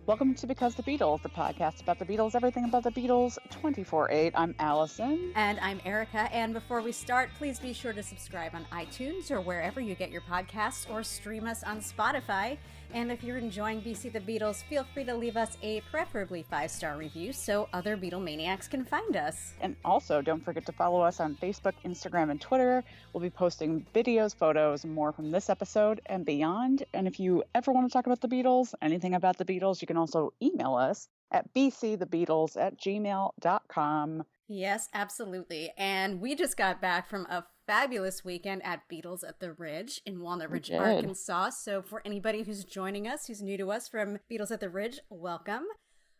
Welcome to Because the Beatles, the podcast about the Beatles, everything about the Beatles, 24/8. I'm Allison. And I'm Erica. And before we start, please be sure to subscribe on iTunes or wherever you get your podcasts, or stream us on Spotify. And if you're enjoying BC the Beatles, feel free to leave us a preferably 5-star review so other Beatlemaniacs can find us. And also, don't forget to follow us on Facebook, Instagram, and Twitter. We'll be posting videos, photos, and more from this episode and beyond. And if you ever want to talk about the Beatles, anything about the Beatles, you can also email us at bcthebeatles@gmail.com. Yes, absolutely. And we just got back from a fabulous weekend at Beatles at the Ridge in Walnut Ridge, Arkansas. So for anybody who's joining us, who's new to us from Beatles at the Ridge, welcome.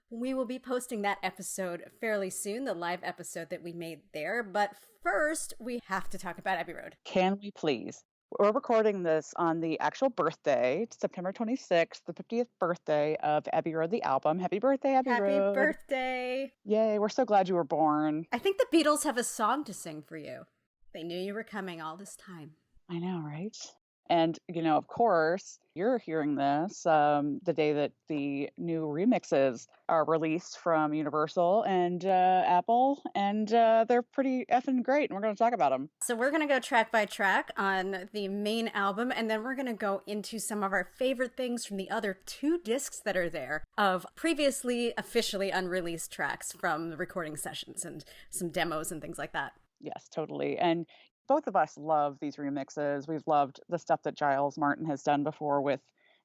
We will be posting that episode fairly soon, the live episode that we made there. But first, we have to talk about Abbey Road. Can we please? We're recording this on the actual birthday, September 26th, the 50th birthday of Abbey Road, the album. Happy birthday, Abbey Road. Happy birthday. Yay, we're so glad you were born. I think the Beatles have a song to sing for you. They knew you were coming all this time. I know, right? And, of course, you're hearing this the day that the new remixes are released from Universal and Apple, and they're pretty effing great, and we're going to talk about them. So we're going to go track by track on the main album, and then we're going to go into some of our favorite things from the other 2 discs that are there of previously officially unreleased tracks from the recording sessions and some demos and things like that. Yes, totally. And both of us love these remixes. We've loved the stuff that Giles Martin has done before with,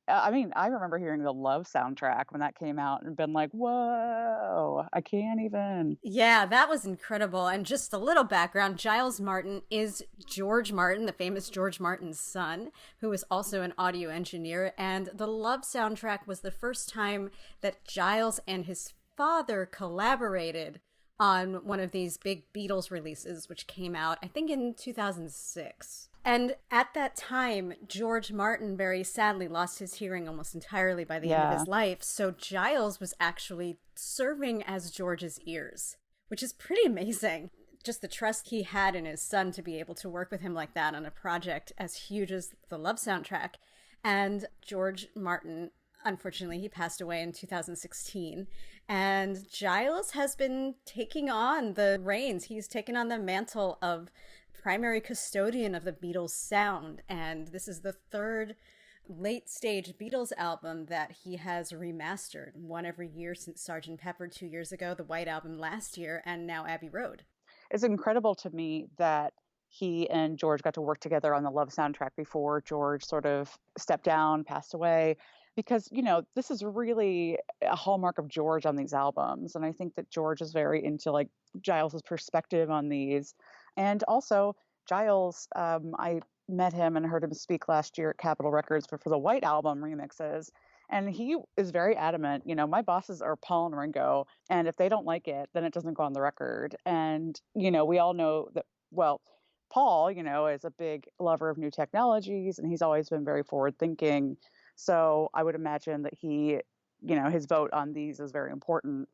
I remember hearing the Love soundtrack when that came out and been like, whoa, I can't even. Yeah, that was incredible. And just a little background, Giles Martin is George Martin, the famous George Martin's son, who is also an audio engineer. And the Love soundtrack was the first time that Giles and his father collaborated on one of these big Beatles releases, which came out, I think, in 2006. And at that time, George Martin very sadly lost his hearing almost entirely by the end of his life. So Giles was actually serving as George's ears, which is pretty amazing. Just the trust he had in his son to be able to work with him like that on a project as huge as the Love soundtrack. And George Martin, unfortunately, he passed away in 2016. And Giles has been taking on the reins. He's taken on the mantle of primary custodian of the Beatles sound. And this is the 3rd late-stage Beatles album that he has remastered. One every year since Sgt. Pepper 2 years ago, the White Album last year, and now Abbey Road. It's incredible to me that he and George got to work together on the Love soundtrack before George sort of stepped down, passed away. Because, this is really a hallmark of George on these albums. And I think that George is very into like Giles's perspective on these. And also Giles, I met him and heard him speak last year at Capitol Records for the White Album remixes. And he is very adamant, my bosses are Paul and Ringo. And if they don't like it, then it doesn't go on the record. And, we all know that, well, Paul, is a big lover of new technologies, and he's always been very forward thinking. So I would imagine that he, his vote on these is very important.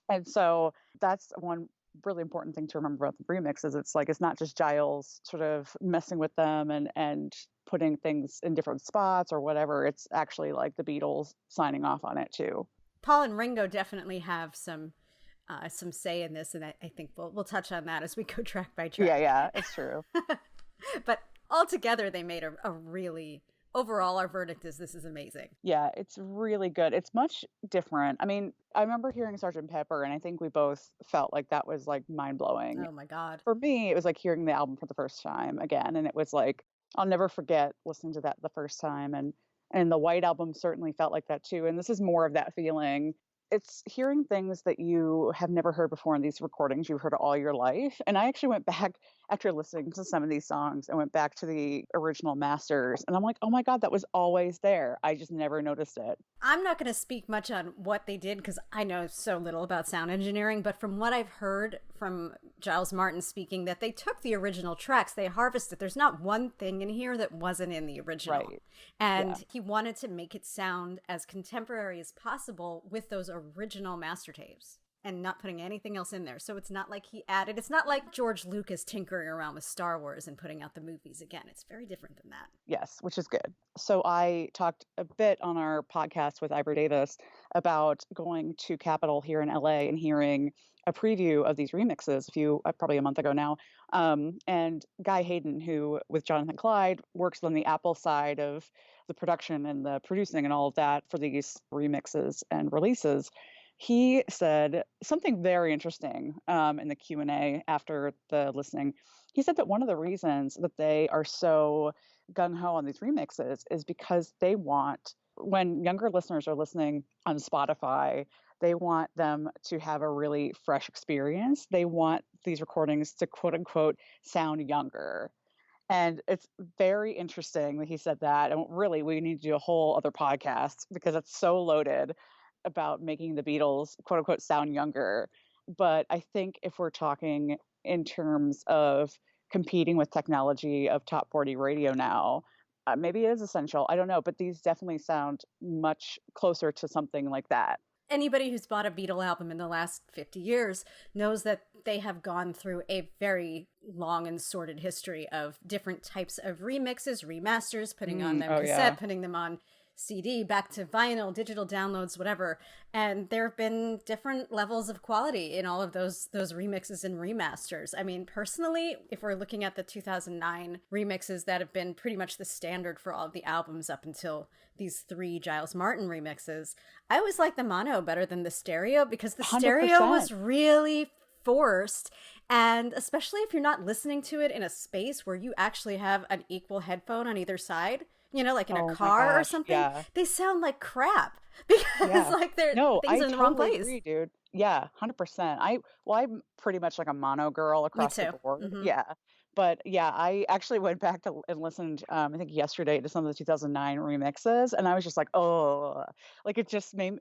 And so that's one really important thing to remember about the remixes. It's like, it's not just Giles sort of messing with them and putting things in different spots or whatever. It's actually like the Beatles signing off on it too. Paul and Ringo definitely have some say in this, and I think we'll touch on that as we go track by track. Yeah, it's true. But altogether, they made a really... Overall, our verdict is this is amazing. Yeah, it's really good. It's much different. I remember hearing Sgt. Pepper, and I think we both felt like that was like mind-blowing. Oh my God. For me, it was like hearing the album for the first time again, and it was like, I'll never forget listening to that the first time. And the White Album certainly felt like that too. And this is more of that feeling. It's hearing things that you have never heard before in these recordings you've heard all your life. And I actually went back after listening to some of these songs and went back to the original masters. And I'm like, oh my God, that was always there. I just never noticed it. I'm not going to speak much on what they did because I know so little about sound engineering, but from what I've heard from Giles Martin speaking, that they took the original tracks, they harvested. There's not one thing in here that wasn't in the original. Right. And he wanted to make it sound as contemporary as possible with those original master tapes. and not putting anything else in there. So it's not like he added, it's not like George Lucas tinkering around with Star Wars and putting out the movies again. It's very different than that. Yes, which is good. So I talked a bit on our podcast with Ivor Davis about going to Capitol here in LA and hearing a preview of these remixes probably a month ago now. And Guy Hayden, who with Jonathan Clyde works on the Apple side of the production and the producing and all of that for these remixes and releases, he said something very interesting in the Q&A after the listening. He said that one of the reasons that they are so gung-ho on these remixes is because they want, when younger listeners are listening on Spotify, they want them to have a really fresh experience. They want these recordings to quote unquote sound younger. And it's very interesting that he said that. And really, we need to do a whole other podcast because it's so loaded about making the Beatles, quote unquote, sound younger. But I think if we're talking in terms of competing with technology of top 40 radio now, maybe it is essential. I don't know. But these definitely sound much closer to something like that. Anybody who's bought a Beatle album in the last 50 years knows that they have gone through a very long and sordid history of different types of remixes, remasters, putting on them cassette, putting them on CD, back to vinyl, digital downloads, whatever. And there have been different levels of quality in all of those remixes and remasters. I mean, personally, if we're looking at the 2009 remixes that have been pretty much the standard for all of the albums up until these 3 Giles Martin remixes, I always like the mono better than the stereo because the 100%. Stereo was really forced. And especially if you're not listening to it in a space where you actually have an equal headphone on either side, you know, like in a car or something, they sound like crap because like they're things are in the wrong place. Agree, dude. Yeah, 100%. I'm pretty much like a mono girl across the board. Mm-hmm. Yeah. But yeah, I actually went back and listened, I think yesterday, to some of the 2009 remixes, and I was just like, oh, like it just made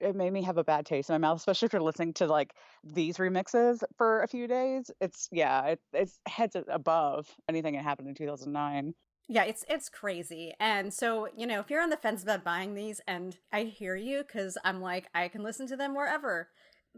it made me have a bad taste in my mouth, especially if you're listening to like these remixes for a few days. It's heads above anything that happened in 2009. Yeah, it's crazy. And so, you know, if you're on the fence about buying these, and I hear you, because I'm like, I can listen to them wherever,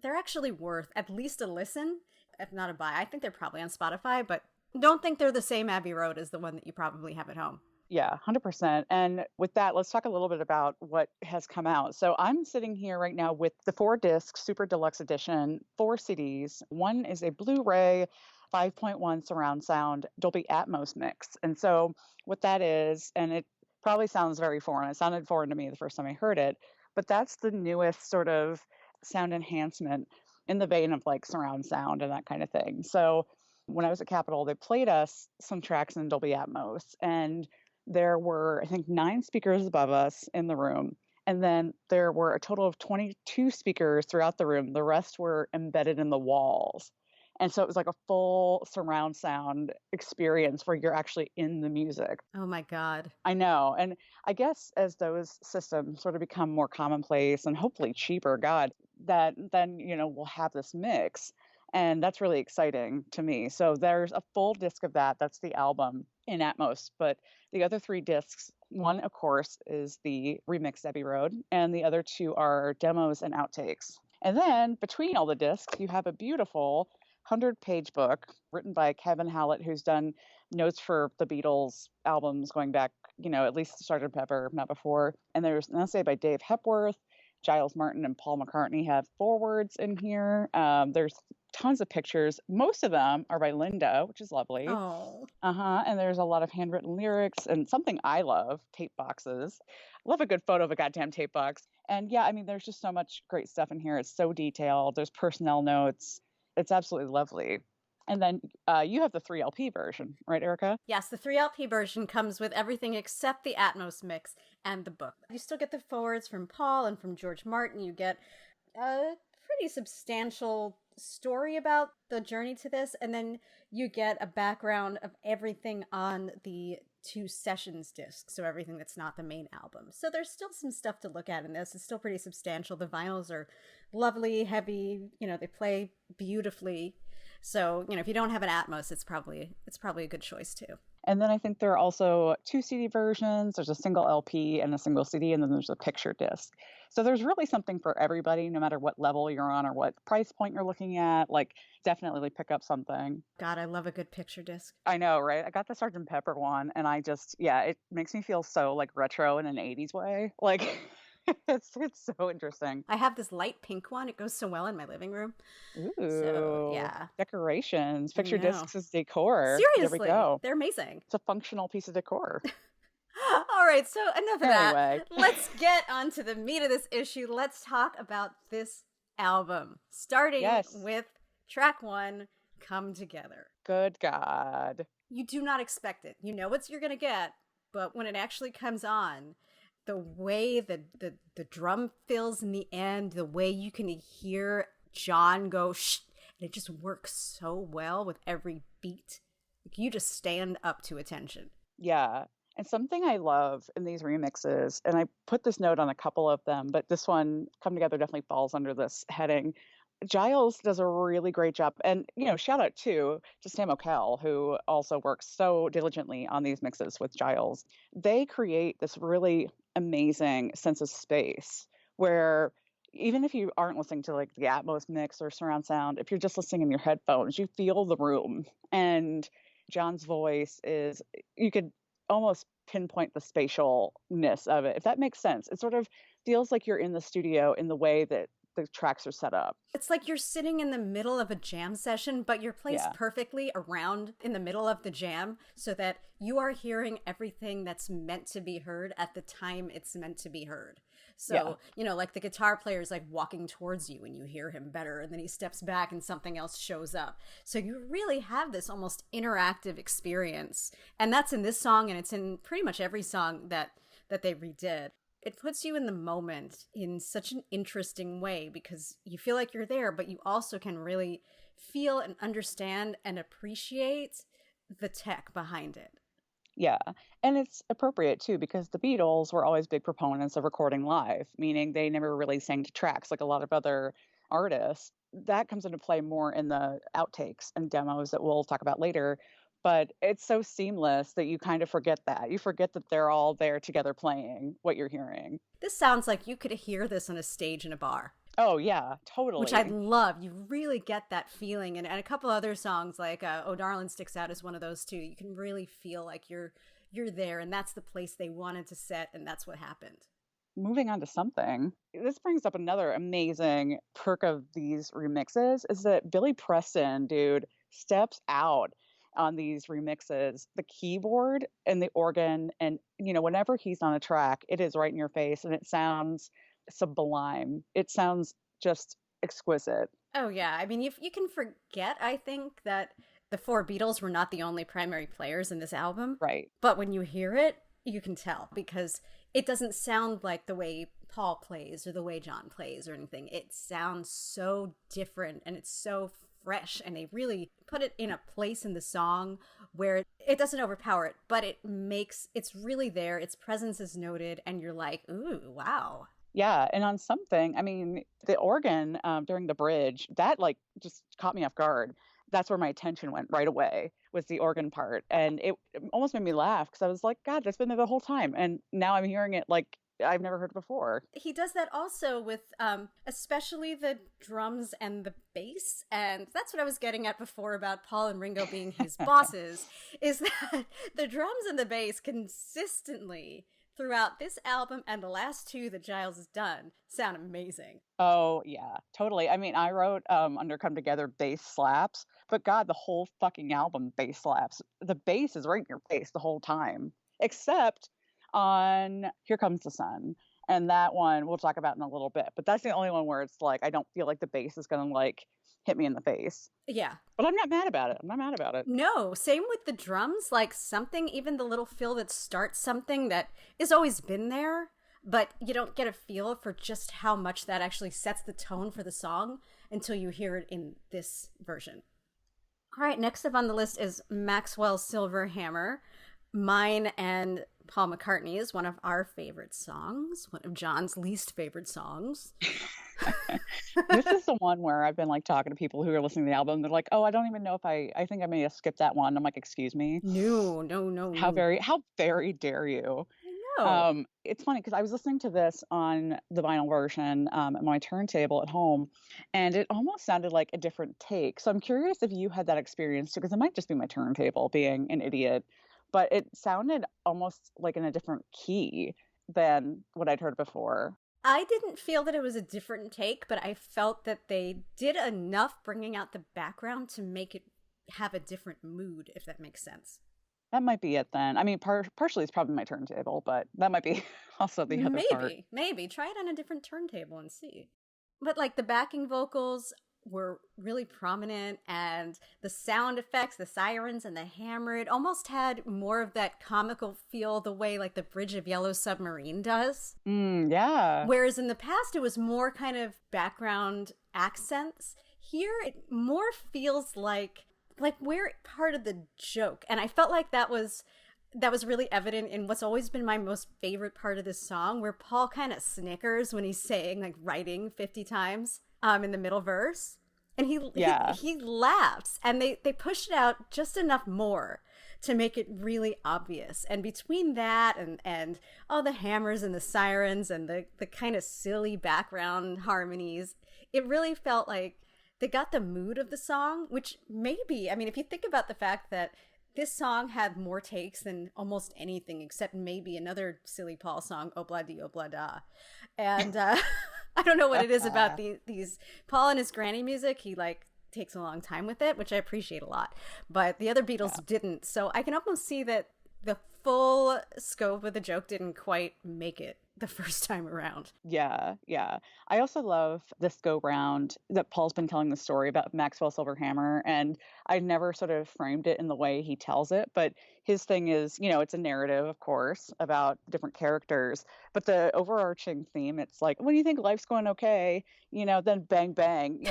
they're actually worth at least a listen, if not a buy. I think they're probably on Spotify, but don't think they're the same Abbey Road as the one that you probably have at home. Yeah, 100%. And with that, let's talk a little bit about what has come out. So I'm sitting here right now with the 4-disc Super Deluxe Edition, 4 CDs. One is a Blu-ray 5.1 surround sound Dolby Atmos mix. And so what that is, and it probably sounds very foreign. It sounded foreign to me the first time I heard it, but that's the newest sort of sound enhancement in the vein of like surround sound and that kind of thing. So when I was at Capitol, they played us some tracks in Dolby Atmos, and there were, I think, 9 speakers above us in the room. And then there were a total of 22 speakers throughout the room. The rest were embedded in the walls. And so it was like a full surround sound experience where you're actually in the music. Oh my God. I know. And I guess as those systems sort of become more commonplace and hopefully cheaper, God, that then, you know, we'll have this mix. And that's really exciting to me. So there's a full disc of that. That's the album in Atmos. But the other 3 discs, one, of course, is the remix Abbey Road, and the other 2 are demos and outtakes. And then between all the discs, you have a beautiful 100-page book written by Kevin Hallett, who's done notes for the Beatles albums going back, you know, at least Sgt. Pepper, not before. And there's an essay by Dave Hepworth. Giles Martin and Paul McCartney have forewords in here. There's tons of pictures. Most of them are by Linda, which is lovely. Oh. And there's a lot of handwritten lyrics and something I love, tape boxes. I love a good photo of a goddamn tape box. And yeah, I mean, there's just so much great stuff in here. It's so detailed. There's personnel notes. It's absolutely lovely. And then you have the 3LP version, right, Erica? Yes, the 3LP version comes with everything except the Atmos mix and the book. You still get the forwards from Paul and from George Martin. You get a pretty substantial story about the journey to this, and then you get a background of everything on the 2 sessions discs, so everything that's not the main album. So there's still some stuff to look at in this. It's still pretty substantial. The vinyls are lovely, heavy, you know, they play beautifully. So, you know, if you don't have an Atmos, it's probably a good choice too. And then I think there are also two CD versions. There's a single LP and a single CD, and then there's a picture disc. So there's really something for everybody, no matter what level you're on or what price point you're looking at. Like, definitely pick up something. God, I love a good picture disc. I know, right? I got the Sergeant Pepper one, and I just, yeah, it makes me feel so like retro in an 80s way. Like, it's so interesting. I have this light pink one. It goes so well in my living room. So, Ooh, yeah. decorations, I picture know. discs as decor. There we Seriously, go. they're amazing. It's a functional piece of decor. All right, so enough of that. Anyway. Let's get on to the meat of this issue. Let's talk about this album, starting Yes. with track 1, Come Together. Good God. You do not expect it. You know what you're going to get, but when it actually comes on, the way the drum fills in the end, the way you can hear John go, shh, and it just works so well with every beat. You just stand up to attention. Yeah. And something I love in these remixes, and I put this note on a couple of them, but this one, Come Together, definitely falls under this heading. Giles does a really great job. And, shout out to Sam O'Kell, who also works so diligently on these mixes with Giles. They create this really amazing sense of space where even if you aren't listening to like the Atmos mix or surround sound, if you're just listening in your headphones, you feel the room. And John's voice is, you could almost pinpoint the spatialness of it, if that makes sense. It sort of feels like you're in the studio in the way that the tracks are set up. It's like you're sitting in the middle of a jam session, but you're placed perfectly around in the middle of the jam so that you are hearing everything that's meant to be heard at the time it's meant to be heard. So, like the guitar player is like walking towards you and you hear him better, and then he steps back and something else shows up. So you really have this almost interactive experience. And that's in this song, and it's in pretty much every song that they redid. It puts you in the moment in such an interesting way because you feel like you're there, but you also can really feel and understand and appreciate the tech behind it. Yeah. And it's appropriate too, because the Beatles were always big proponents of recording live, meaning they never really sang to tracks like a lot of other artists. That comes into play more in the outtakes and demos that we'll talk about later. But it's so seamless that you kind of forget that. You forget that they're all there together playing what you're hearing. This sounds like you could hear this on a stage in a bar. Oh, yeah, totally. Which I love. You really get that feeling. And a couple other songs like Oh Darlin' sticks out as one of those too. You can really feel like you're there, and that's the place they wanted to set, and that's what happened. Moving on to something. This brings up another amazing perk of these remixes is that Billy Preston, dude, steps out on these remixes. The keyboard and the organ, and whenever he's on a track, it is right in your face and it sounds sublime. It sounds just exquisite. Oh yeah, I mean you can forget, I think, that the four Beatles were not the only primary players in this album. Right. But when you hear it, you can tell because it doesn't sound like the way Paul plays or the way John plays or anything. It sounds so different and it's so fresh, and they really put it in a place in the song where it doesn't overpower it, but it's really there. Its presence is noted, and you're like, ooh, wow. Yeah, and on something, I mean, the organ during the bridge, that just caught me off guard. That's where my attention went right away, was the organ part. And it almost made me laugh because I was like, God, that's been there the whole time. And now I'm hearing it like I've never heard it before. He does that also with especially the drums and the bass. And that's what I was getting at before about Paul and Ringo being his bosses, is that the drums and the bass consistently throughout this album and the last two that Giles has done sound amazing. Oh, yeah, totally. I mean, I wrote under Come Together bass slaps, but God, the whole fucking album bass slaps. The bass is right in your face the whole time, except on Here Comes the Sun. And that one we'll talk about in a little bit. But that's the only one where it's like I don't feel like the bass is going to hit me in the face. Yeah. But I'm not mad about it. No, same with the drums. Like something, even the little fill that starts something that has always been there, but you don't get a feel for just how much that actually sets the tone for the song until you hear it in this version. All right, next up on the list is Maxwell's Silver Hammer. Mine and Paul McCartney is one of our favorite songs, one of John's least favorite songs. This is the one where I've been, like, talking to people who are listening to the album. They're like, "Oh, I don't even know if I think I may have skipped that one." I'm like, "Excuse me? No, no, no, no. How very dare you?" I know. It's funny because I was listening to this on the vinyl version, on my turntable at home, and it almost sounded like a different take. So I'm curious if you had that experience too, because it might just be my turntable being an idiot, but it sounded almost like in a different key than what I'd heard before. I didn't feel that it was a different take, but I felt that they did enough bringing out the background to make it have a different mood, if that makes sense. That might be it then. I mean, partially it's probably my turntable, but that might be also the other part. Maybe. Try it on a different turntable and see. But like the backing vocals were really prominent, and the sound effects, the sirens and the hammer, it almost had more of that comical feel the way like the Bridge of Yellow Submarine does. Yeah. Whereas in the past, it was more kind of background accents. Here, it more feels like we're part of the joke, and I felt like that was really evident in what's always been my most favorite part of this song, where Paul kind of snickers when he's saying like writing 50 times in the middle verse, and he laughs, and they pushed it out just enough more to make it really obvious. And between that and all the hammers and the sirens and the kind of silly background harmonies, it really felt like they got the mood of the song, which maybe, I mean, if you think about the fact that this song had more takes than almost anything except maybe another silly Paul song, Obla Di Obla Da. And I don't know what it is about these Paul and his granny music. He like takes a long time with it, which I appreciate a lot. But the other Beatles didn't. So I can almost see that the full scope of the joke didn't quite make it the first time around. Yeah, yeah. I also love this go round that Paul's been telling the story about Maxwell Silverhammer, and I never sort of framed it in the way he tells it, but his thing is, it's a narrative, of course, about different characters, but the overarching theme, it's like, when you think life's going okay, then bang, bang,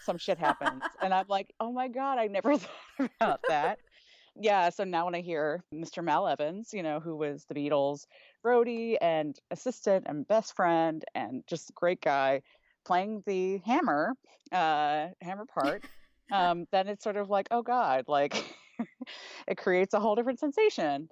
some shit happens. And I'm like, oh my God, I never thought about that. Yeah, so now when I hear Mr. Mal Evans, who was the Beatles' roadie and assistant and best friend and just a great guy playing the hammer part, then it's sort of like, oh God, like it creates a whole different sensation.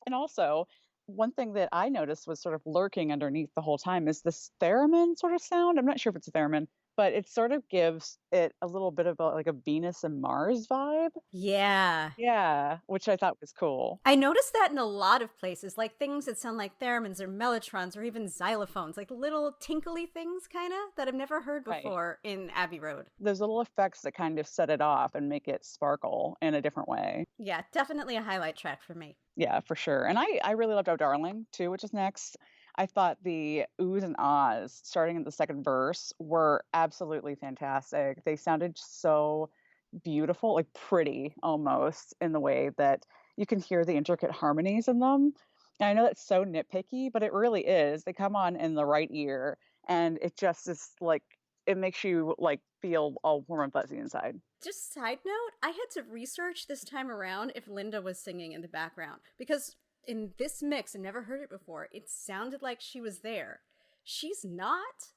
And also, one thing that I noticed was sort of lurking underneath the whole time is this theremin sort of sound. I'm not sure if it's a theremin, but it sort of gives it a little bit of like a Venus and Mars vibe. Yeah. Yeah, which I thought was cool. I noticed that in a lot of places, like things that sound like theremins or mellotrons or even xylophones, like little tinkly things kind of that I've never heard before in Abbey Road. Those little effects that kind of set it off and make it sparkle in a different way. Yeah, definitely a highlight track for me. Yeah, for sure. And I really loved Oh Darling too, which is next. I thought the oohs and ahs starting in the second verse were absolutely fantastic. They sounded so beautiful, like pretty almost in the way that you can hear the intricate harmonies in them. And I know that's so nitpicky, but it really is. They come on in the right ear and it just is like it makes you like feel all warm and fuzzy inside. Just side note, I had to research this time around if Linda was singing in the background because in this mix, I never heard it before, it sounded like she was there. She's not,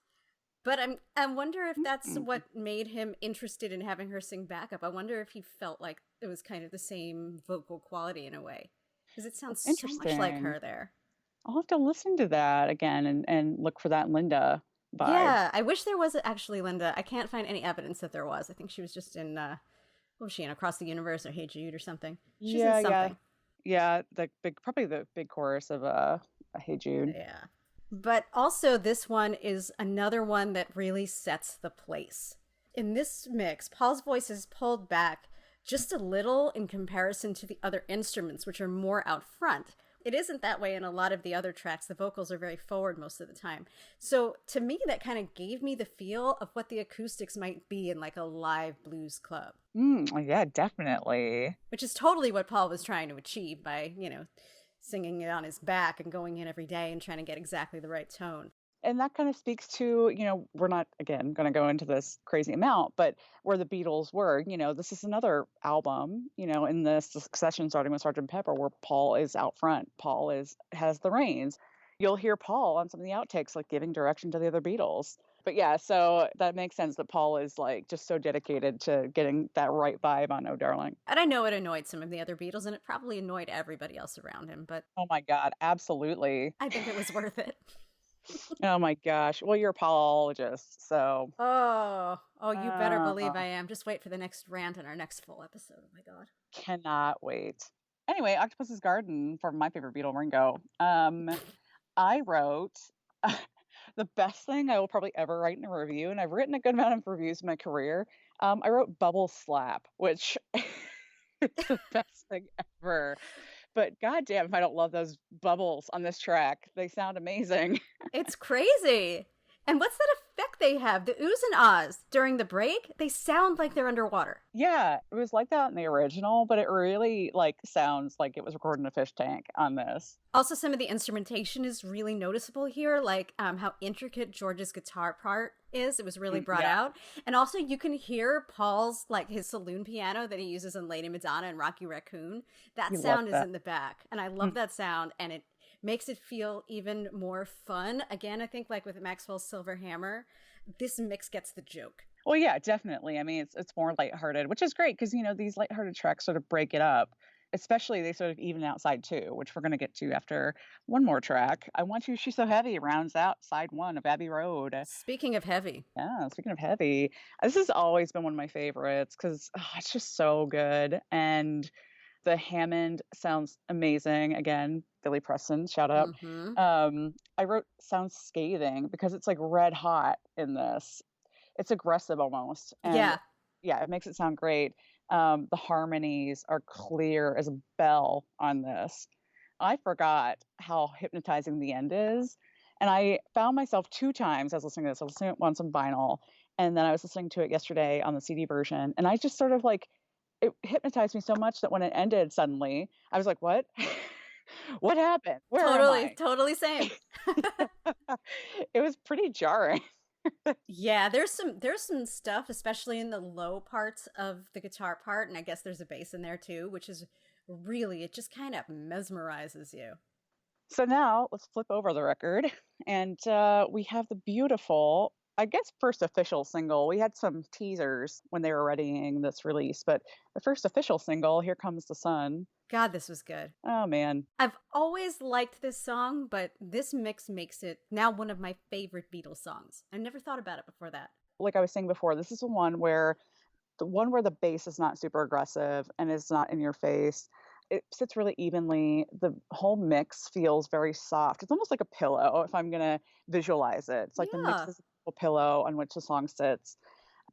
but I wonder if that's what made him interested in having her sing backup. I wonder if he felt like it was kind of the same vocal quality in a way, because it sounds so much like her there. I'll have to listen to that again and look for that Linda vibe. Yeah, I wish there was actually Linda. I can't find any evidence that there was. I think she was just in, what was she in, Across the Universe or Hey Jude or something? She's in something. Yeah, probably the big chorus of Hey Jude. Yeah. But also this one is another one that really sets the place. In this mix, Paul's voice is pulled back just a little in comparison to the other instruments, which are more out front. It isn't that way in a lot of the other tracks. The vocals are very forward most of the time. So to me, that kind of gave me the feel of what the acoustics might be in like a live blues club. Yeah, definitely. Which is totally what Paul was trying to achieve by, singing it on his back and going in every day and trying to get exactly the right tone. And that kind of speaks to, we're not, again, going to go into this crazy amount, but where the Beatles were, this is another album, in this succession starting with Sgt. Pepper, where Paul is out front. Paul has the reins. You'll hear Paul on some of the outtakes, like giving direction to the other Beatles. But yeah, so that makes sense that Paul is like just so dedicated to getting that right vibe on Oh Darling. And I know it annoyed some of the other Beatles, and it probably annoyed everybody else around him, but Oh my God, absolutely. I think it was worth it. Oh my gosh. Well, you're a Paulologist, so Oh, you better believe uh, I am. Just wait for the next rant in our next full episode. Oh my God. cannot wait. Anyway, Octopus's Garden for my favorite Beatle, Ringo. I wrote the best thing I will probably ever write in a review, and I've written a good amount of reviews in my career. I wrote Bubble Slap, which is the best thing ever. But goddamn, if I don't love those bubbles on this track, they sound amazing. It's crazy. And what's that effect they have? The oohs and ahs during the break, they sound like they're underwater. Yeah, it was like that in the original, but it really like sounds like it was recorded in a fish tank on this. Also, some of the instrumentation is really noticeable here, like how intricate George's guitar part is. It was really brought Yeah. out. And also, you can hear Paul's, like his saloon piano that he uses in Lady Madonna and Rocky Raccoon. That You love sound is that. in the back. And I love that sound. And it makes it feel even more fun. Again, I think like with Maxwell's Silver Hammer, this mix gets the joke. Well, yeah, definitely. I mean, it's more lighthearted, which is great because these lighthearted tracks sort of break it up. Especially they sort of even out side two, which we're gonna get to after one more track. I Want You, She's So Heavy rounds out side one of Abbey Road. Speaking of heavy, Yeah, speaking of heavy, this has always been one of my favorites because it's just so good. And the Hammond sounds amazing. Again, Billy Preston, shout out. mm-hmm. I wrote sounds scathing because it's like red hot in this. It's aggressive almost. And Yeah. yeah, it makes it sound great. The harmonies are clear as a bell on this. I forgot how hypnotizing the end is. And I found myself two times as listening to this. I was listening to it once on vinyl, and then I was listening to it yesterday on the CD version. And I just sort of like, it hypnotized me so much that when it ended suddenly, I was like, what? What happened? Where am Totally, I? totally same. It was pretty jarring. Yeah, there's some stuff, especially in the low parts of the guitar part, and I guess there's a bass in there too, which is really it just kind of mesmerizes you. So now let's flip over the record, and we have the beautiful, I guess, first official single. We had some teasers when they were readying this release, but the first official single, Here Comes the Sun. God, this was good. Oh man. I've always liked this song, but this mix makes it now one of my favorite Beatles songs. I never thought about it before that. Like I was saying before, this is the one where the bass is not super aggressive and is not in your face. It sits really evenly. The whole mix feels very soft. It's almost like a pillow if I'm gonna visualize it. It's like the mix Yeah. is a pillow on which the song sits.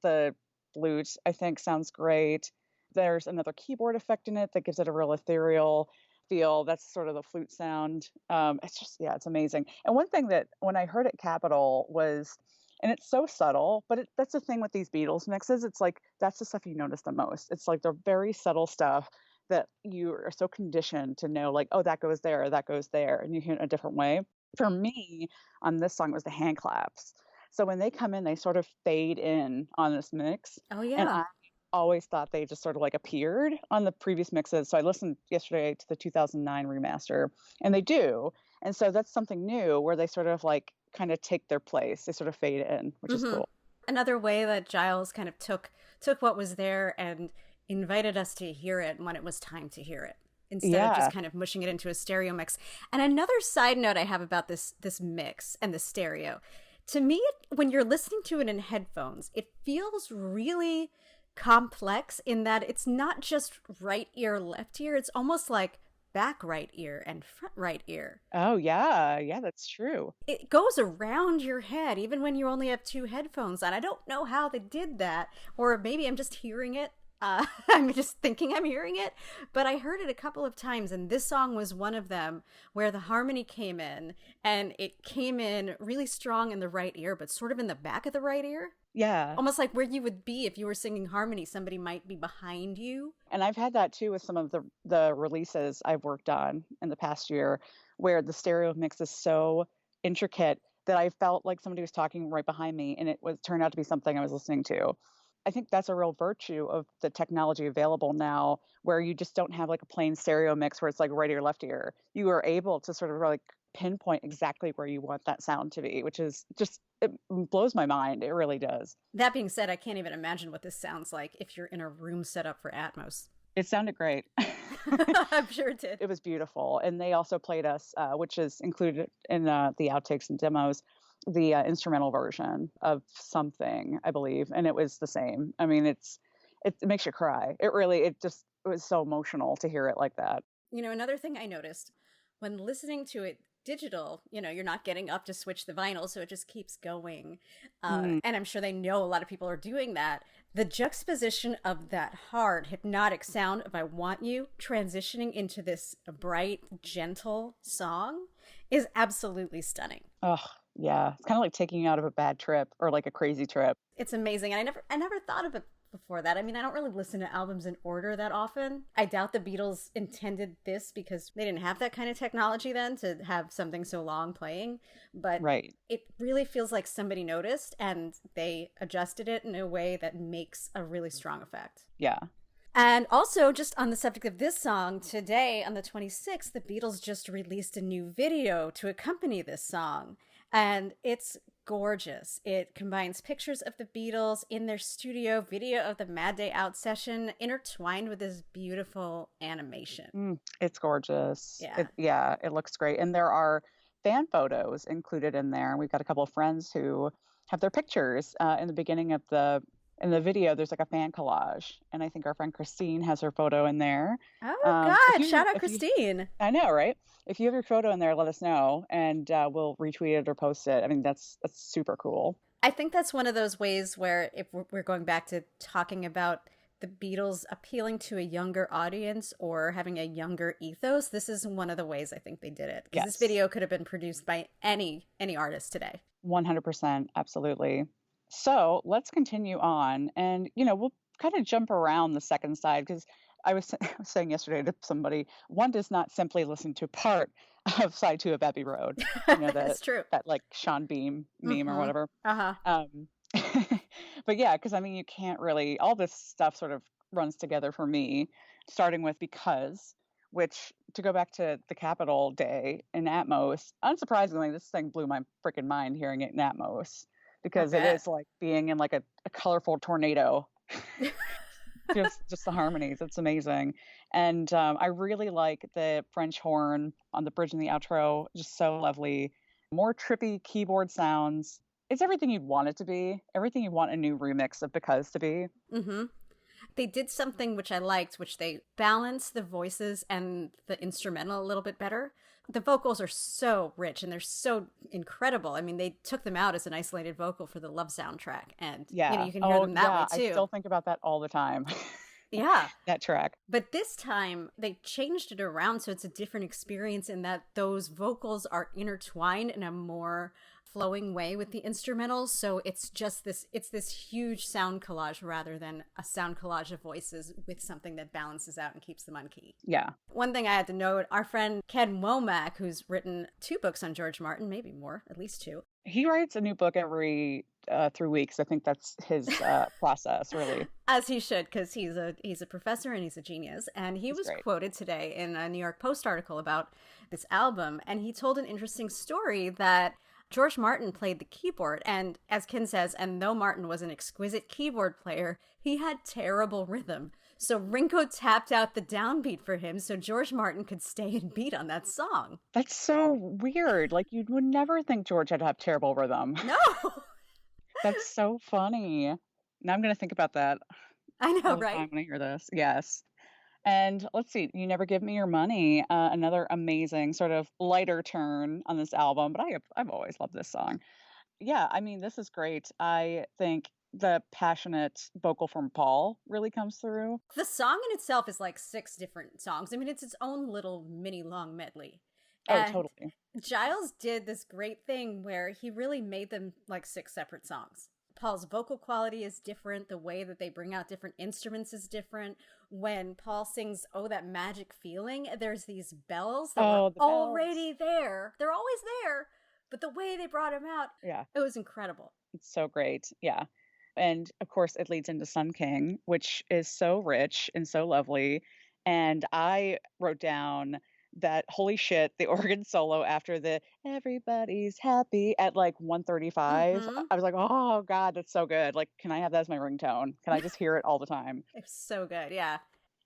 The flute, I think, sounds great. There's another keyboard effect in it that gives it a real ethereal feel. That's sort of the flute sound. It's just, yeah, it's amazing. And one thing that when I heard at Capitol was, and it's so subtle, but that's the thing with these Beatles mixes. It's like that's the stuff you notice the most. It's like the very subtle stuff that you are so conditioned to know, like, oh, that goes there, that goes there, and you hear it in a different way. For me, on this song, it was the hand claps. So when they come in, they sort of fade in on this mix. Oh And yeah. I always thought they just sort of like appeared on the previous mixes. So I listened yesterday to the 2009 remaster, and they do. And so that's something new where they sort of like kind of take their place. They sort of fade in, which is Mm-hmm. cool. Another way that Giles kind of took what was there and invited us to hear it when it was time to hear it, instead of Yeah. just kind of mushing it into a stereo mix. And another side note I have about this mix and the stereo, to me, when you're listening to it in headphones, it feels really complex in that it's not just right ear, left ear. It's almost like back right ear and front right ear. Oh, yeah. Yeah, that's true. It goes around your head even when you only have two headphones on. I don't know how they did that, or maybe I'm just hearing it. I'm just thinking I'm hearing it, but I heard it a couple of times, and this song was one of them where the harmony came in, and it came in really strong in the right ear, but sort of in the back of the right ear. Yeah. Almost like where you would be if you were singing harmony, somebody might be behind you. And I've had that too with some of the releases I've worked on in the past year, where the stereo mix is so intricate that I felt like somebody was talking right behind me, and it was turned out to be something I was listening to. I think that's a real virtue of the technology available now, where you just don't have like a plain stereo mix where it's like right ear, left ear. You are able to sort of like pinpoint exactly where you want that sound to be, which is just, it blows my mind. It really does. That being said, I can't even imagine what this sounds like if you're in a room set up for Atmos. It sounded great. I'm sure it did. It was beautiful. And they also played us, which is included in the outtakes and demos, the instrumental version of something, I believe. And it was the same. I mean, it makes you cry. It was so emotional to hear it like that. You know, another thing I noticed when listening to it digital, you know, you're not getting up to switch the vinyl, so it just keeps going. And I'm sure they know a lot of people are doing that. The juxtaposition of that hard, hypnotic sound of I Want You transitioning into this bright, gentle song is absolutely stunning. Oh, yeah. It's kind of like taking you out of a bad trip or like a crazy trip. It's amazing. And I never thought of it before that. I mean, I don't really listen to albums in order that often. I doubt the Beatles intended this because they didn't have that kind of technology then to have something so long playing. But right. It really feels like somebody noticed and they adjusted it in a way that makes a really strong effect. Yeah. And also, just on the subject of this song, today on the 26th, the Beatles just released a new video to accompany this song. And it's gorgeous. It combines pictures of the Beatles in their studio, video of the Mad Day Out session, intertwined with this beautiful animation. It's gorgeous. Yeah. It looks great. And there are fan photos included in there. We've got a couple of friends who have their pictures in the beginning of in the video. There's like a fan collage, and I think our friend Christine has her photo in there. Oh God! Shout out Christine. I know, right? If you have your photo in there, let us know, and we'll retweet it or post it. I mean, that's super cool. I think that's one of those ways where if we're going back to talking about the Beatles appealing to a younger audience or having a younger ethos, this is one of the ways I think they did it. Because this video could have been produced by any artist today. 100%, absolutely. So let's continue on, and we'll kind of jump around the second side, because I was saying yesterday to somebody, one does not simply listen to part of side 2 of Abbey Road. That's true. That like Sean Bean meme or whatever. Uh-huh. But yeah, because I mean, you can't really, all this stuff sort of runs together for me, starting with Because, which, to go back to the Capitol Day in Atmos, unsurprisingly, this thing blew my freaking mind hearing it in Atmos, because it is like being in like a colorful tornado. just the harmonies, it's amazing. And I really like the French horn on the bridge and the outro, just so lovely. More trippy keyboard sounds. It's everything you'd want it to be, everything you want a new remix of Because to be. They did something which I liked, which they balanced the voices and the instrumental a little bit better. The vocals are so rich and they're so incredible. I mean, they took them out as an isolated vocal for the Love soundtrack, and you can hear them that way too. I still think about that all the time. Yeah. That track. But this time they changed it around so it's a different experience in that those vocals are intertwined in a more flowing way with the instrumentals. So it's just this huge sound collage rather than a sound collage of voices with something that balances out and keeps them on key. Yeah. One thing I had to note, our friend Ken Womack, who's written 2 books on George Martin, maybe more, at least 2. He writes a new book every 3 weeks. I think that's his process, really. As he should, because he's a professor and he's a genius. And he was quoted today in a New York Post article about this album, and he told an interesting story that George Martin played the keyboard, and as Ken says, and though Martin was an exquisite keyboard player, he had terrible rhythm. So Ringo tapped out the downbeat for him so George Martin could stay in beat on that song. That's so weird. Like, you would never think George had to have terrible rhythm. No! That's so funny. Now I'm going to think about that. I know, right? I'm going to hear this. Yes. And let's see, You Never Give Me Your Money, another amazing sort of lighter turn on this album, but I've always loved this song. Yeah, I mean, this is great. I think the passionate vocal from Paul really comes through. The song in itself is like 6 different songs. I mean, it's its own little mini long medley. And totally. Giles did this great thing where he really made them like 6 separate songs. Paul's vocal quality is different. The way that they bring out different instruments is different. When Paul sings, "Oh, That Magic Feeling," there's these bells that were already there. They're always there, but the way they brought them out, it was incredible. It's so great. Yeah. And of course, it leads into Sun King, which is so rich and so lovely. And I wrote down that holy shit, the organ solo after the everybody's happy at like 1:35. Mm-hmm. I was like, oh God, that's so good. Like, can I have that as my ringtone? Can I just hear it all the time? It's so good, yeah.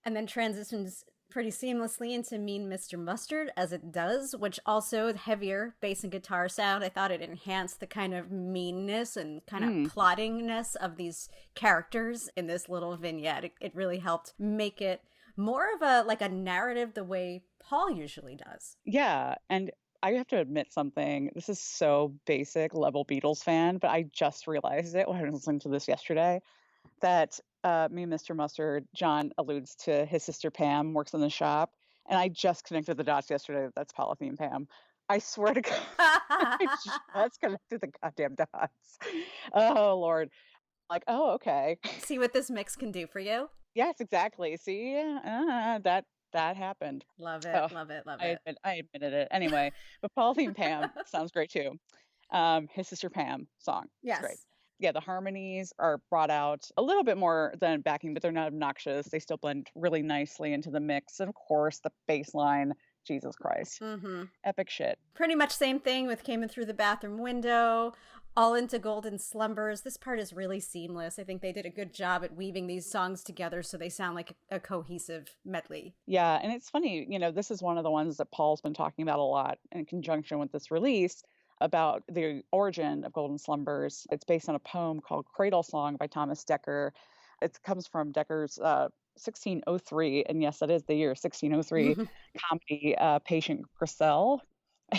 And then transitions pretty seamlessly into Mean Mr. Mustard, as it does, which also heavier bass and guitar sound. I thought it enhanced the kind of meanness and kind of Mm, plottingness of these characters in this little vignette. It really helped make it more of a like a narrative the way Paul usually does. yeah. And I have to admit something. This is so basic level Beatles fan, but I just realized it when I was listening to this yesterday. That me and Mr. Mustard, John alludes to his sister Pam works in the shop, and I just connected the dots yesterday. That's Polythene Pam. I swear to God, I just connected the goddamn dots. Oh Lord, like oh okay, See what this mix can do for you? yes exactly. See, that happened. Love it, Oh, love it, love it. I admitted it anyway. But Polythene Pam sounds great too. His sister Pam song, it's great. Yes. Yeah, the harmonies are brought out a little bit more than backing, but they're not obnoxious. They still blend really nicely into the mix. And of course, the bass line, Jesus Christ, Mm-hmm. epic shit. Pretty much same thing with Came In Through the Bathroom Window, All Into Golden Slumbers. This part is really seamless. I think they did a good job at weaving these songs together so they sound like a cohesive medley. Yeah, and it's funny, this is one of the ones that Paul's been talking about a lot in conjunction with this release about the origin of Golden Slumbers. It's based on a poem called Cradle Song by Thomas Dekker. It comes from Dekker's 1603, and yes, that is the year 1603 comedy Patient Grissel.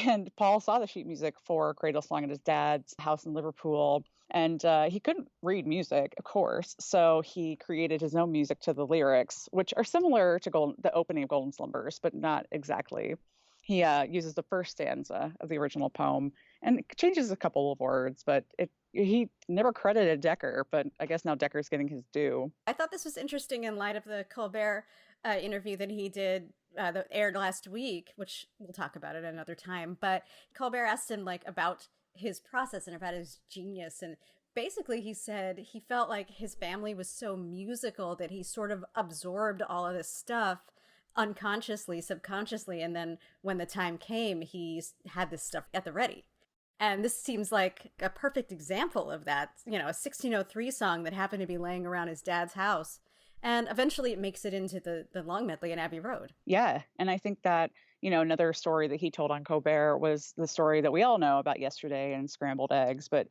And Paul saw the sheet music for Cradle Song at his dad's house in Liverpool. And he couldn't read music, of course, so he created his own music to the lyrics, which are similar to the opening of Golden Slumbers, but not exactly. He uses the first stanza of the original poem and changes a couple of words, but he never credited Dekker, but I guess now Decker's getting his due. I thought this was interesting in light of the Colbert interview that he did that aired last week, which we'll talk about it another time. But Colbert asked him like about his process and about his genius, and basically he said he felt like his family was so musical that he sort of absorbed all of this stuff unconsciously, subconsciously, and then when the time came, he had this stuff at the ready. And this seems like a perfect example of that, a 1603 song that happened to be laying around his dad's house. And eventually it makes it into the long medley in Abbey Road. Yeah. And I think that, another story that he told on Colbert was the story that we all know about yesterday and scrambled eggs. But,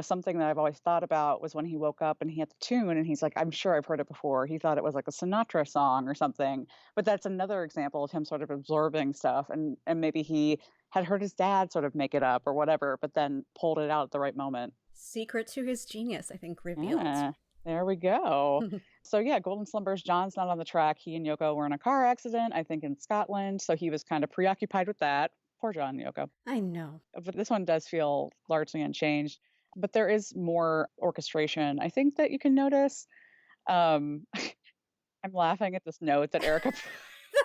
something that I've always thought about was when he woke up and he had the tune and he's like, I'm sure I've heard it before. He thought it was like a Sinatra song or something. But that's another example of him sort of absorbing stuff. And maybe he had heard his dad sort of make it up or whatever, but then pulled it out at the right moment. Secret to his genius, I think, revealed. Yeah, there we go. So yeah, Golden Slumbers, John's not on the track. He and Yoko were in a car accident, I think in Scotland. So he was kind of preoccupied with that. Poor John and Yoko. I know. But this one does feel largely unchanged. But there is more orchestration, I think, that you can notice. Um, I'm laughing at this note that Erica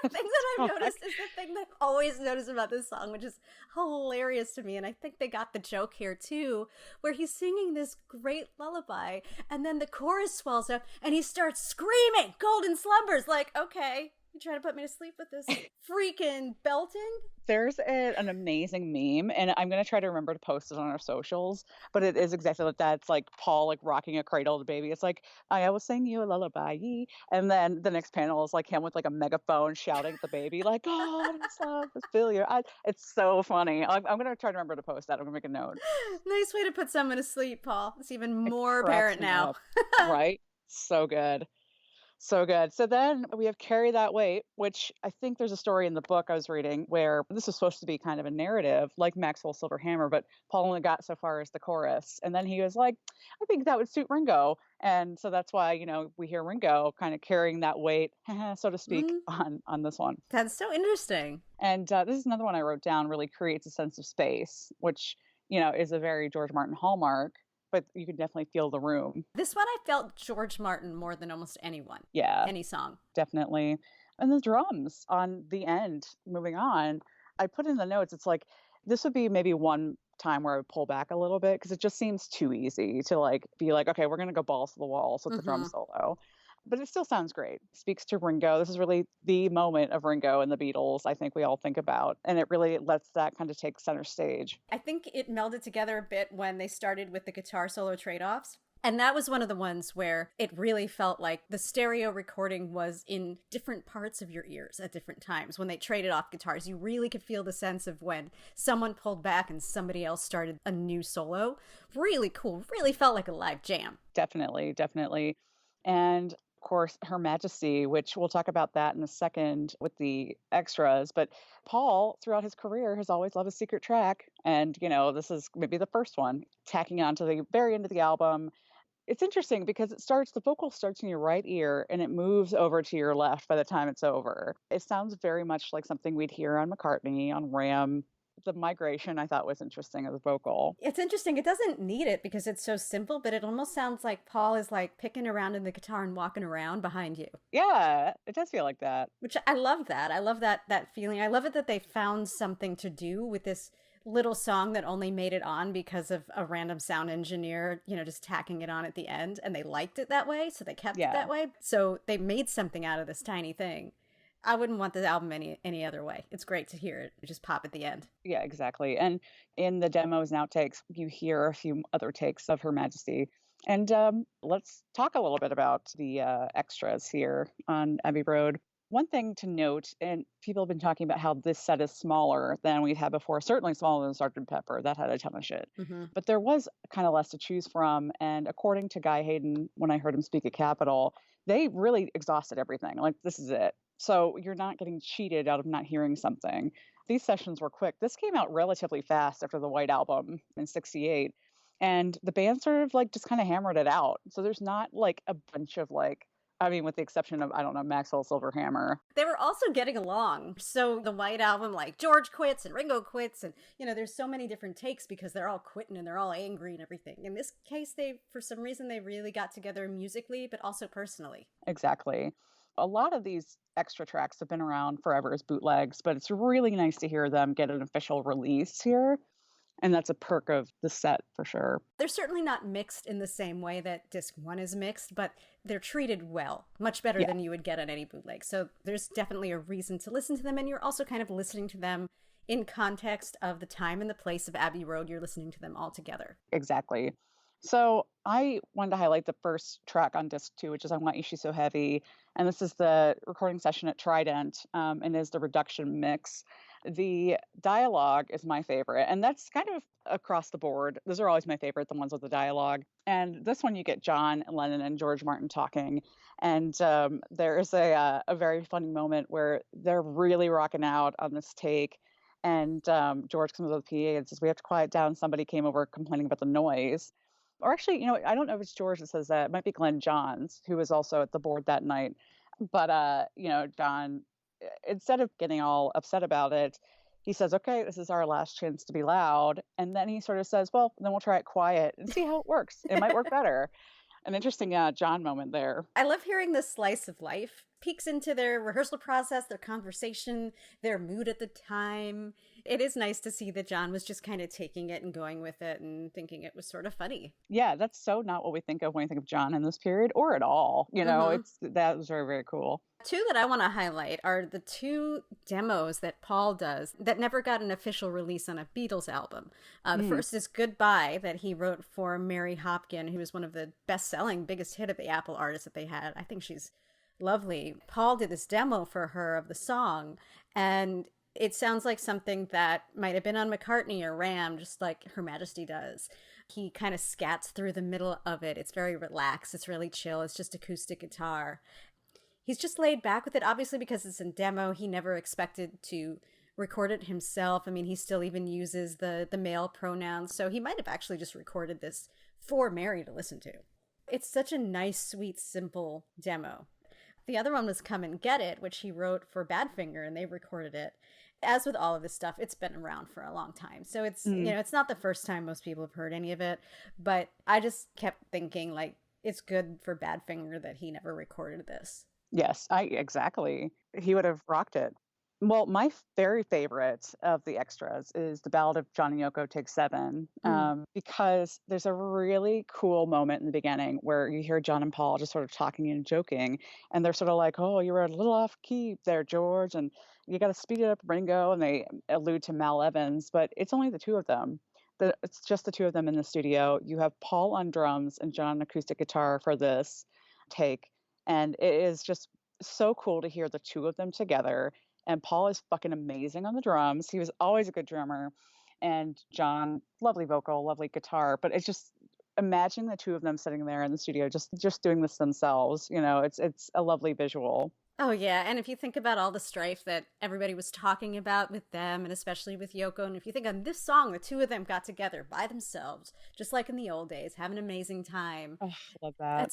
The thing that I've noticed is the thing that I always notice about this song, which is hilarious to me. And I think they got the joke here too, where he's singing this great lullaby and then the chorus swells up and he starts screaming Golden Slumbers. Like, okay, you trying to put me to sleep with this freaking belting? There's an amazing meme, and I'm going to try to remember to post it on our socials, but it is exactly like that. It's like Paul like rocking a cradle to baby. It's like, I will sing you a lullaby. And then the next panel is like him with like a megaphone shouting at the baby, like, oh, this love is fill your eyes. It's so funny. I'm going to try to remember to post that. I'm going to make a note. Nice way to put someone to sleep, Paul. It's even more It cracks apparent me now. up, right? So good. So good. So then we have Carry That Weight, which I think there's a story in the book I was reading where this was supposed to be kind of a narrative like Maxwell Silver Hammer, but Paul only got so far as the chorus. And then he was like, I think that would suit Ringo. And so that's why, we hear Ringo kind of carrying that weight, so to speak, on this one. That's so interesting. And this is another one I wrote down, really creates a sense of space, which, is a very George Martin hallmark. But you can definitely feel the room. This one I felt George Martin more than almost anyone. Yeah. Any song. Definitely. And the drums on the end, moving on, I put in the notes, it's like, this would be maybe one time where I would pull back a little bit because it just seems too easy to like be like, okay, we're going to go balls to the walls with the drum Hmm. solo. But it still sounds great. Speaks to Ringo. This is really the moment of Ringo and the Beatles, I think we all think about. And it really lets that kind of take center stage. I think it melded together a bit when they started with the guitar solo trade-offs. And that was one of the ones where it really felt like the stereo recording was in different parts of your ears at different times. When they traded off guitars, you really could feel the sense of when someone pulled back and somebody else started a new solo. Really cool. Really felt like a live jam. Definitely, definitely. And of course, Her Majesty, which we'll talk about that in a second with the extras. But Paul, throughout his career, has always loved a secret track. And, this is maybe the first one, tacking on to the very end of the album. It's interesting because the vocal starts in your right ear and it moves over to your left by the time it's over. It sounds very much like something we'd hear on McCartney, on Ram. The migration I thought was interesting of the vocal. It's interesting. It doesn't need it because it's so simple, but it almost sounds like Paul is like picking around in the guitar and walking around behind you. Yeah, it does feel like that. Which I love that. I love that feeling. I love it that they found something to do with this little song that only made it on because of a random sound engineer, just tacking it on at the end, and they liked it that way, so they kept it Yeah. that way. So they made something out of this tiny thing. I wouldn't want the album any other way. It's great to hear it just pop at the end. Yeah, exactly. And in the demos and outtakes, you hear a few other takes of Her Majesty. And let's talk a little bit about the extras here on Abbey Road. One thing to note, and people have been talking about how this set is smaller than we've had before, certainly smaller than Sgt. Pepper. That had a ton of shit. Mm-hmm. But there was kind of less to choose from. And according to Guy Hayden, when I heard him speak at Capitol, they really exhausted everything. Like, this is it. So you're not getting cheated out of not hearing something. These sessions were quick. This came out relatively fast after the White Album in '68. And the band sort of like just kind of hammered it out. So there's not like a bunch of like, I mean, with the exception of, I don't know, Maxwell Silverhammer. They were also getting along. So the White Album, like George quits and Ringo quits, and there's so many different takes because they're all quitting and they're all angry and everything. In this case, for some reason, they really got together musically, but also personally. Exactly. A lot of these extra tracks have been around forever as bootlegs, but it's really nice to hear them get an official release here. And that's a perk of the set for sure. They're certainly not mixed in the same way that disc 1 is mixed, but they're treated well, much better than you would get on any bootleg. So there's definitely a reason to listen to them, and you're also kind of listening to them in context of the time and the place of Abbey Road. You're listening to them all together. Exactly. So I wanted to highlight the first track on disc 2, which is I Want You She's So Heavy. And this is the recording session at Trident, and is the reduction mix. The dialogue is my favorite, and that's kind of across the board. Those are always my favorite, the ones with the dialogue. And this one, you get John Lennon and George Martin talking, and there is a very funny moment where they're really rocking out on this take, and George comes with the PA and says, "We have to quiet down. Somebody came over complaining about the noise." Or actually, I don't know if it's George that says that. It might be Glenn Johns, who was also at the board that night. But John, instead of getting all upset about it, he says, "Okay, this is our last chance to be loud." And then he sort of says, "Well, then we'll try it quiet and see how it works. It might work better." An interesting John moment there. I love hearing this slice of life. Peeks into their rehearsal process, their conversation, their mood at the time. It is nice to see that John was just kind of taking it and going with it and thinking it was sort of funny. Yeah, that's so not what we think of when we think of John in this period or at all. That was very, very cool. Two that I want to highlight are the two demos that Paul does that never got an official release on a Beatles album. The first is Goodbye, that he wrote for Mary Hopkin, who was one of the best-selling, biggest hit of the Apple artists that they had. I think she's lovely. Paul did this demo for her of the song, and it sounds like something that might have been on McCartney or Ram, just like Her Majesty does. He kind of scats through the middle of it. It's very relaxed. It's really chill. It's just acoustic guitar. He's just laid back with it, obviously, because it's a demo. He never expected to record it himself. I mean, he still even uses the male pronouns. So he might have actually just recorded this for Mary to listen to. It's such a nice, sweet, simple demo. The other one was Come and Get It, which he wrote for Badfinger, and they recorded it. As with all of this stuff, it's been around for a long time. So it's, it's not the first time most people have heard any of it. But I just kept thinking, like, it's good for Badfinger that he never recorded this. Yes, exactly. He would have rocked it. Well, my very favorite of the extras is the Ballad of John and Yoko Take 7, Mm. because there's a really cool moment in the beginning where you hear John and Paul just sort of talking and joking, and they're sort of like, "Oh, you were a little off key there, George, and you got to speed it up, Ringo." And they allude to Mal Evans, but it's only the two of them. It's just the two of them in the studio. You have Paul on drums and John on acoustic guitar for this take, and it is just so cool to hear the two of them together. And Paul is fucking amazing on the drums. He was always a good drummer. And John, lovely vocal, lovely guitar. But it's just imagining the two of them sitting there in the studio just doing this themselves. It's a lovely visual. Oh, yeah. And if you think about all the strife that everybody was talking about with them, and especially with Yoko, and if you think on this song, the two of them got together by themselves, just like in the old days, have an amazing time. Oh, I love that.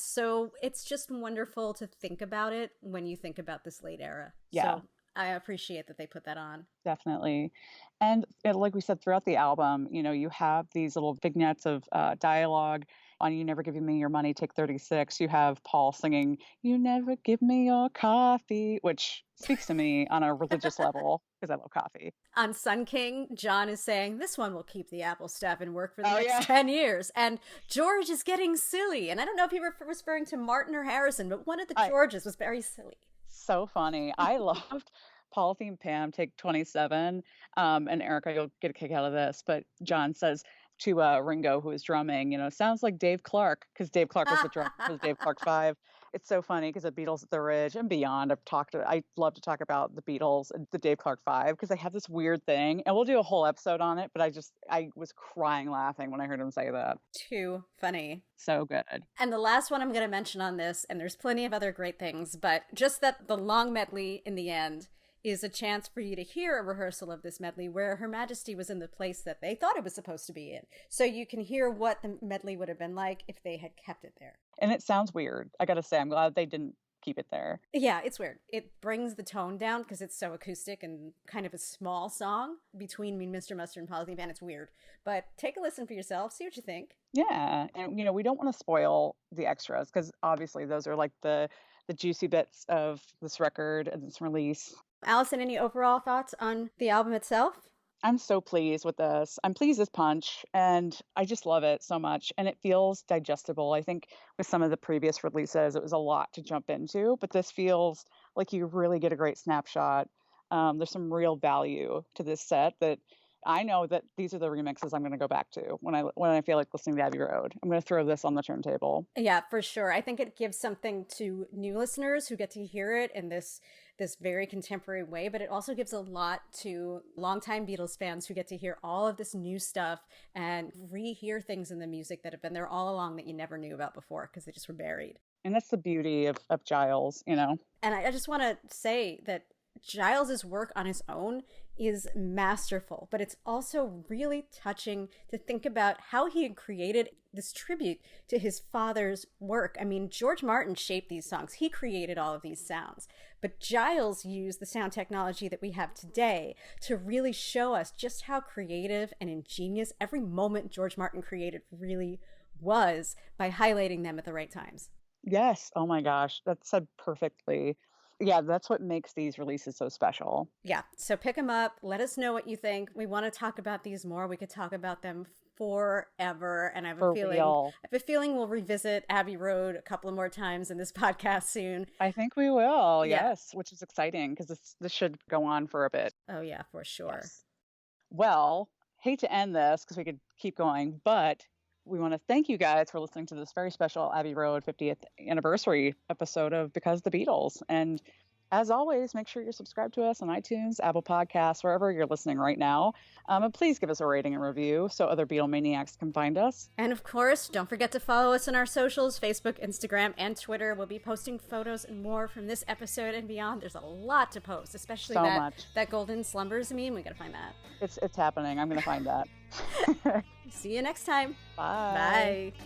It's just wonderful to think about it when you think about this late era. Yeah. So I appreciate that they put that on. Definitely. And like we said, throughout the album, you have these little vignettes of dialogue on You Never Giving Me Your Money, Take 36. You have Paul singing, You Never Give Me Your Coffee, which speaks to me on a religious level because I love coffee. On Sun King, John is saying, this one will keep the Apple staff in work for the Oh, next yeah. 10 years. And George is getting silly. And I don't know if he was referring to Martin or Harrison, but one of the Georges was very silly. So funny. I loved Polythene Pam Take 27. And Erica, you'll get a kick out of this, but John says to Ringo, who is drumming, sounds like Dave Clark, because Dave Clark was the drummer, was Dave Clark 5. It's so funny because the Beatles at the Ridge and beyond, I love to talk about the Beatles and the Dave Clark 5 because they have this weird thing, and we'll do a whole episode on it, but I was crying laughing when I heard him say that. Too funny. So good. And the last one I'm going to mention on this, and there's plenty of other great things, but just that the long medley in the end is a chance for you to hear a rehearsal of this medley where Her Majesty was in the place that they thought it was supposed to be in. So you can hear what the medley would have been like if they had kept it there. And it sounds weird. I gotta say, I'm glad they didn't keep it there. Yeah, it's weird. It brings the tone down because it's so acoustic and kind of a small song between Mean Mr. Mustard and Polythene Pan. It's weird. But take a listen for yourself. See what you think. Yeah. And, we don't want to spoil the extras because obviously those are like the juicy bits of this record and this release. Allison, any overall thoughts on the album itself? I'm so pleased with this. I'm pleased as punch, and I just love it so much. And it feels digestible. I think with some of the previous releases, it was a lot to jump into, but this feels like you really get a great snapshot. There's some real value to this set that I know that these are the remixes I'm going to go back to when I feel like listening to Abbey Road. I'm going to throw this on the turntable. Yeah, for sure. I think it gives something to new listeners who get to hear it in this very contemporary way, but it also gives a lot to longtime Beatles fans who get to hear all of this new stuff and rehear things in the music that have been there all along that you never knew about before because they just were buried. And that's the beauty of Giles, And I just want to say that Giles's work on his own is masterful, but it's also really touching to think about how he had created this tribute to his father's work. I mean, George Martin shaped these songs. He created all of these sounds, but Giles used the sound technology that we have today to really show us just how creative and ingenious every moment George Martin created really was by highlighting them at the right times. Yes. Oh my gosh. That's said perfectly. Yeah, that's what makes these releases so special. Yeah. So pick them up. Let us know what you think. We want to talk about these more. We could talk about them forever. And I have a feeling we'll revisit Abbey Road a couple of more times in this podcast soon. I think we will. Yeah. Yes, which is exciting because this should go on for a bit. Oh yeah, for sure. Yes. Well, hate to end this because we could keep going, but we want to thank you guys for listening to this very special Abbey Road 50th anniversary episode of Because the Beatles. And as always, make sure you're subscribed to us on iTunes, Apple Podcasts, wherever you're listening right now. And please give us a rating and review so other Beatlemaniacs can find us. And of course, don't forget to follow us on our socials, Facebook, Instagram, and Twitter. We'll be posting photos and more from this episode and beyond. There's a lot to post, especially that Golden Slumbers meme. We got to find that. It's happening. I'm going to find that. See you next time. Bye. Bye.